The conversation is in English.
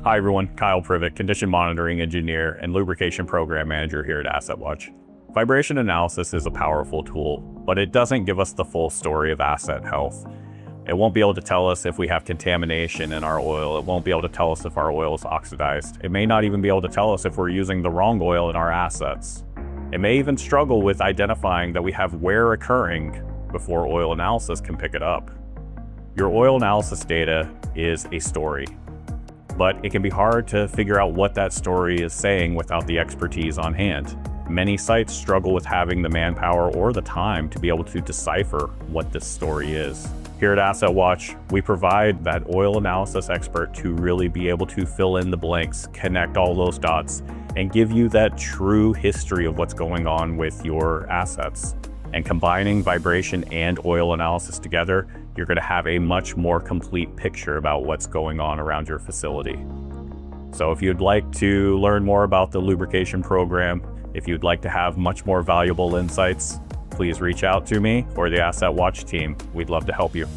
Hi everyone, Kyle Privet, Condition Monitoring Engineer and Lubrication Program Manager here at AssetWatch. Vibration analysis is a powerful tool, but it doesn't give us the full story of asset health. It won't be able to tell us if we have contamination in our oil. It won't be able to tell us if our oil is oxidized. It may not even be able to tell us if we're using the wrong oil in our assets. It may even struggle with identifying that we have wear occurring before oil analysis can pick it up. Your oil analysis data is a story, but it can be hard to figure out what that story is saying without the expertise on hand. Many sites struggle with having the manpower or the time to be able to decipher what this story is. Here at AssetWatch, we provide that oil analysis expert to really be able to fill in the blanks, connect all those dots, and give you that true history of what's going on with your assets. And combining vibration and oil analysis together, you're going to have a much more complete picture about what's going on around your facility. So if you'd like to learn more about the lubrication program, if you'd like to have much more valuable insights, please reach out to me or the AssetWatch team. We'd love to help you.